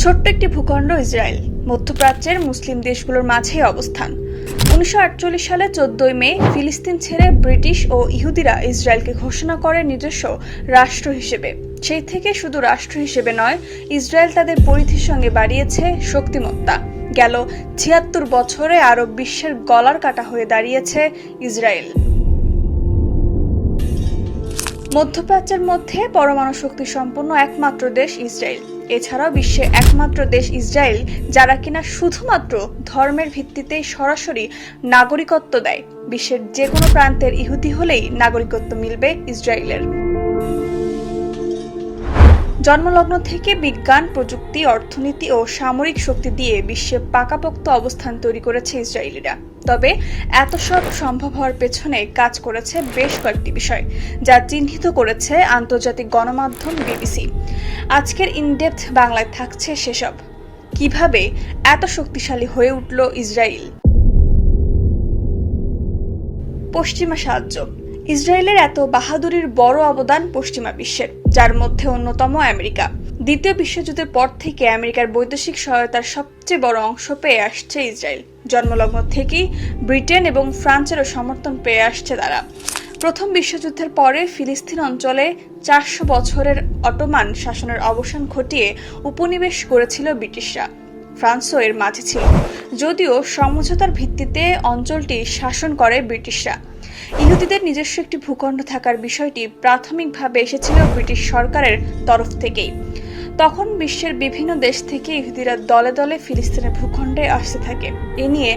ছোট্ট একটি ভূখণ্ড ইসরায়েল মধ্যপ্রাচ্যের মুসলিম দেশগুলোর মাঝেই অবস্থান। 1948 সালে 14 মে ফিলিস্তিন ছেড়ে ব্রিটিশ ও ইহুদিরা ইসরায়েলকে ঘোষণা করে নিজস্ব রাষ্ট্র হিসেবে। সেই থেকে শুধু রাষ্ট্র হিসেবে নয়, ইসরায়েল তাদের পরিধির সঙ্গে বাড়িয়েছে শক্তিমত্তা। গেল 76 বছরে আরব বিশ্বের গলার কাটা হয়ে দাঁড়িয়েছে ইসরায়েল। মধ্যপ্রাচ্যের মধ্যে পরমাণু শক্তি সম্পন্ন একমাত্র দেশ ইসরায়েল। এছাড়াও বিশ্বে একমাত্র দেশ ইসরায়েল যারা কিনা শুধুমাত্র ধর্মের ভিত্তিতেই সরাসরি নাগরিকত্ব দেয়। বিশ্বের যে কোনো প্রান্তের ইহুদি হলেই নাগরিকত্ব মিলবে ইসরায়েলের। জন্মলগ্ন থেকে বিজ্ঞান, প্রযুক্তি, অর্থনীতি ও সামরিক শক্তি দিয়ে বিশ্বে পাকাপোক্ত অবস্থান তৈরি করেছে ইসরায়েলিরা। তবে এত সব সম্ভব হওয়ার পেছনে কাজ করেছে বেশ কয়েকটি বিষয়, যা চিহ্নিত করেছে আন্তর্জাতিক গণমাধ্যম বিবিসি। আজকের ইনডেপথ বাংলায় থাকছে সেসব। কিভাবে এত শক্তিশালী হয়ে উঠল ইসরায়েল? পশ্চিমা সাহায্য। ইসরায়েলের এত বাহাদুরির বড় অবদান পশ্চিমা বিশ্বের, যার মধ্যে অন্যতম আমেরিকা। দ্বিতীয় বিশ্বযুদ্ধের পর থেকে আমেরিকার বৈদেশিক সহায়তার সবচেয়ে বড় অংশ পেয়ে আসছে ইসরায়েল। জন্মলগ্ন থেকেই ব্রিটেন এবং ফ্রান্সেরও সমর্থন পেয়ে আসছে তারা। প্রথম বিশ্বযুদ্ধের পরে ফিলিস্তিন অঞ্চলে 400 বছরের অটোমান শাসনের অবসান ঘটিয়ে উপনিবেশ করেছিল ব্রিটিশরা। ফ্রান্সও এর মাঝে ছিল, যদিও সমঝোতার ভিত্তিতে অঞ্চলটি শাসন করে ব্রিটিশরা। ইহুদিদের নিজস্ব একটি ভূখণ্ড থাকার বিষয়টি প্রাথমিকভাবে এসেছিল ব্রিটিশ সরকারের তরফ থেকেই। তখন বিশ্বের বিভিন্ন দেশ থেকে ইহুদিরা দলে দলে ফিলিস্তিনের ভূখণ্ডে আসতে থাকে। এ নিয়ে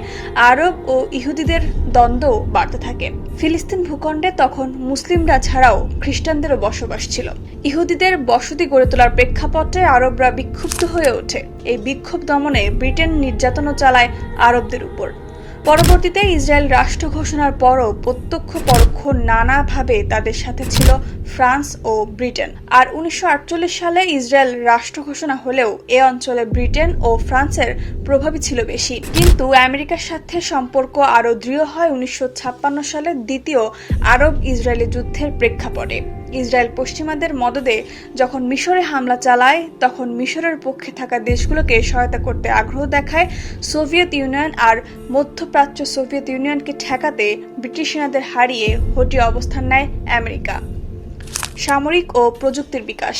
আরব ও ইহুদিদের দ্বন্দ্ব বাড়তে থাকে। ফিলিস্তিন ভূখণ্ডে তখন মুসলিমরা ছাড়াও খ্রিস্টানদেরও বসবাস ছিল। ইহুদিদের বসতি গড়ে তোলার প্রেক্ষাপটে আরবরা বিক্ষুব্ধ হয়ে ওঠে। এই বিক্ষোভ দমনে ব্রিটেন নির্যাতনও চালায় আরবদের উপর। পরবর্তীতে ইসরায়েল রাষ্ট্র ঘোষণার পরও প্রত্যক্ষ পরোক্ষ নানাভাবে তাদের সাথে ছিল ফ্রান্স ও ব্রিটেন। আর 1948 সালে ইসরায়েল রাষ্ট্র ঘোষণা হলেও এ অঞ্চলে ব্রিটেন ও ফ্রান্সের প্রভাবই ছিল বেশি। কিন্তু আমেরিকার সাথে সম্পর্ক আরও দৃঢ় হয় 1956 সালের দ্বিতীয় আরব ইসরায়েলি যুদ্ধের প্রেক্ষাপটে। ইসরায়েল পশ্চিমাদের মদদে যখন মিশরে হামলা চালায়, তখন মিশরের পক্ষে থাকা দেশগুলোকে সহায়তা করতে আগ্রহ দেখায় সোভিয়েত ইউনিয়ন। আর মধ্যপ্রাচ্য সোভিয়েত ইউনিয়নকে ঠেকাতে ব্রিটিশ সেনাদের হারিয়ে হটিয়ে অবস্থান নেয় আমেরিকা। সামরিক ও প্রযুক্তির বিকাশ।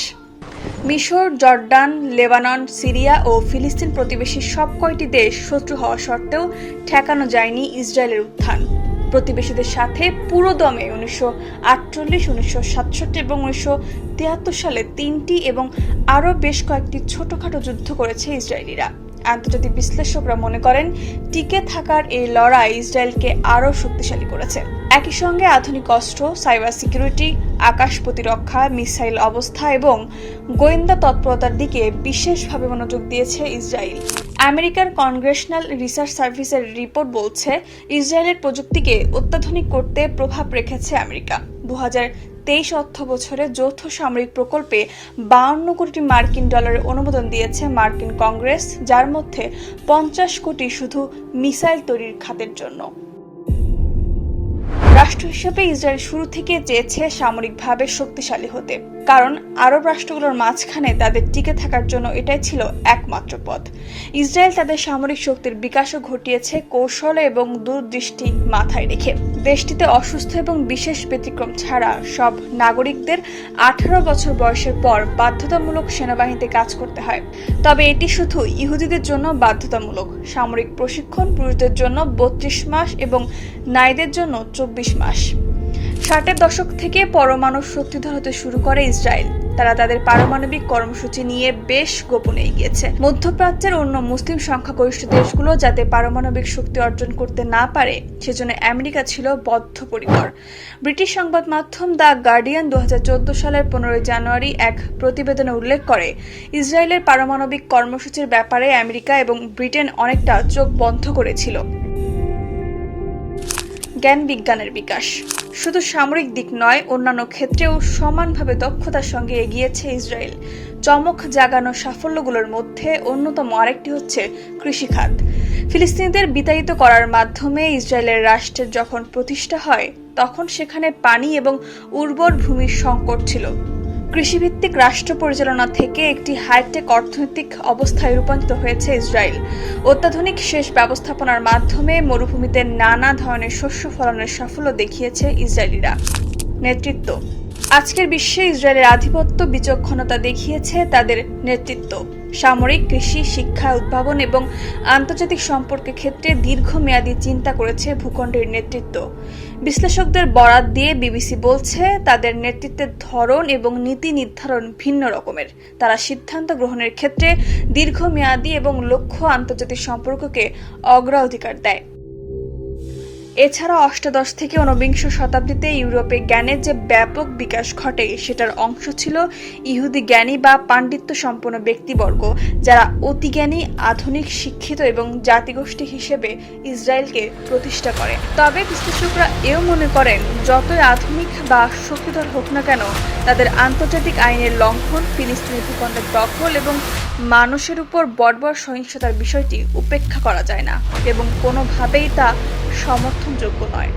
মিশর, জর্ডান, লেবানন, সিরিয়া ও ফিলিস্তিন প্রতিবেশী সব কয়টি দেশ শত্রু হওয়া সত্ত্বেও ঠেকানো যায়নি ইসরায়েলের উত্থান। প্রতিবেশীদের সাথে পুরো দমে 1948, 1967 এবং 1973 সালে 3টি এবং আরও বেশ কয়েকটি ছোটখাটো যুদ্ধ করেছে ইসরায়েলিরা। আন্তর্জাতিক বিশ্লেষকরা মনে করেন, টিকে থাকার এই লড়াই ইসরায়েলকে আরও শক্তিশালী করেছে। একই সঙ্গে আধুনিক অস্ত্র, সাইবার সিকিউরিটি, আকাশ প্রতিরক্ষা, মিসাইল অবস্থা এবং গোয়েন্দা তৎপরতার দিকে বিশেষভাবে মনোযোগ দিয়েছে ইসরায়েল। আমেরিকার কংগ্রেশনাল রিসার্চ সার্ভিসের রিপোর্ট বলছে, ইসরায়েলের প্রযুক্তিকে অত্যাধুনিক করতে প্রভাব রেখেছে আমেরিকা। 2023 অর্থ বছরে যৌথ সামরিক প্রকল্পে 52 কোটি মার্কিন ডলারের অনুমোদন দিয়েছে মার্কিন কংগ্রেস, যার মধ্যে 50 কোটি শুধু মিসাইল তৈরির খাতের জন্য। রাষ্ট্র হিসেবে ইসরায়েল শুরু থেকে চেয়েছে সামরিকভাবে শক্তিশালী হতে, কারণ আরব রাষ্ট্রগুলোর মাঝখানে তাদের টিকে থাকার জন্য এটাই ছিল একমাত্র পথ। ইসরায়েল তাদের সামরিক শক্তির বিকাশও ঘটিয়েছে কৌশলে এবং দূরদৃষ্টি মাথায় রেখে। দেশটিতে অসুস্থ এবং বিশেষ ব্যতিক্রম ছাড়া সব নাগরিকদের 18 বছর বয়সের পর বাধ্যতামূলক সেনাবাহিনীতে কাজ করতে হয়। তবে এটি শুধু ইহুদিদের জন্য বাধ্যতামূলক। সামরিক প্রশিক্ষণ পুরুষদের জন্য 32 মাস এবং নারীদের জন্য 24 মাস। 60-এর দশক থেকে পরমাণু শক্তিধর হতে শুরু করে ইসরায়েল। তারা তাদের পারমাণবিক কর্মসূচি নিয়ে বেশ গোপনে এগিয়েছে। মধ্যপ্রাচ্যের অন্য মুসলিম সংখ্যাগরিষ্ঠ দেশগুলো যাতে পারমাণবিক শক্তি অর্জন করতে না পারে, সেজন্য আমেরিকা ছিল বদ্ধপরিকর। ব্রিটিশ সংবাদ মাধ্যম দ্য গার্ডিয়ান 2014 সালের 15 জানুয়ারি এক প্রতিবেদনে উল্লেখ করে, ইসরায়েলের পারমাণবিক কর্মসূচির ব্যাপারে আমেরিকা এবং ব্রিটেন অনেকটা চোখ বন্ধ করেছিল। জ্ঞান বিজ্ঞানের বিকাশ। শুধু সামরিক দিক নয়, অন্যান্য ক্ষেত্রেও সমানভাবে দক্ষতার সঙ্গে এগিয়েছে ইসরায়েল। চমক জাগানো সাফল্যগুলোর মধ্যে অন্যতম আরেকটি হচ্ছে কৃষিখাত। ফিলিস্তিনিদের বিতাড়িত করার মাধ্যমে ইসরায়েলের রাষ্ট্রের যখন প্রতিষ্ঠা হয়, তখন সেখানে পানি এবং উর্বর ভূমির সংকট ছিল। কৃষিভিত্তিক রাষ্ট্র পরিচালনা থেকে একটি হাইটেক অর্থনৈতিক অবস্থায় রূপান্তরিত হয়েছে ইসরায়েল। অত্যাধুনিক সেচ ব্যবস্থাপনার মাধ্যমে মরুভূমিতে নানা ধরনের শস্য ফলনের সাফল্য দেখিয়েছে ইসরায়েলিরা। নেতৃত্ব। আজকের বিশ্বে ইসরায়েলের আধিপত্য বিচক্ষণতা দেখিয়েছে তাদের নেতৃত্ব। সামরিক, কৃষি, শিক্ষা, উদ্ভাবন এবং আন্তর্জাতিক সম্পর্কের ক্ষেত্রে দীর্ঘমেয়াদী চিন্তা করেছে ভূখণ্ডের নেতৃত্ব। বিশ্লেষকদের বরাত দিয়ে বিবিসি বলছে, তাদের নেতৃত্বের ধরন এবং নীতি নির্ধারণ ভিন্ন রকমের। তারা সিদ্ধান্ত গ্রহণের ক্ষেত্রে দীর্ঘমেয়াদী এবং লক্ষ্য আন্তর্জাতিক সম্পর্ককে অগ্রাধিকার দেয়। এছাড়া অষ্টাদশ থেকে ঊনবিংশ শতাব্দীতে ইউরোপে জ্ঞানের যে ব্যাপক বিকাশ ঘটে সেটার অংশ ছিল ইহুদি জ্ঞানী বা পাণ্ডিত্য সম্পন্ন ব্যক্তিবর্গ, যারা অতিজ্ঞানী, আধুনিক, শিক্ষিত এবং জাতিগোষ্ঠী হিসেবে ইসরায়েলকে প্রতিষ্ঠা করে। তবে বিশ্লেষকরা এও মনে করেন, যতই আধুনিক বা শক্তিধর হোক না কেন, তাদের আন্তর্জাতিক আইনের লঙ্ঘন, ফিলিস্তিনি ভূখণ্ডের দখল এবং মানুষের উপর বর্বর সহিংসতার বিষয়টি উপেক্ষা করা যায় না এবং কোনোভাবেই তা সমর্থনযোগ্য নয়।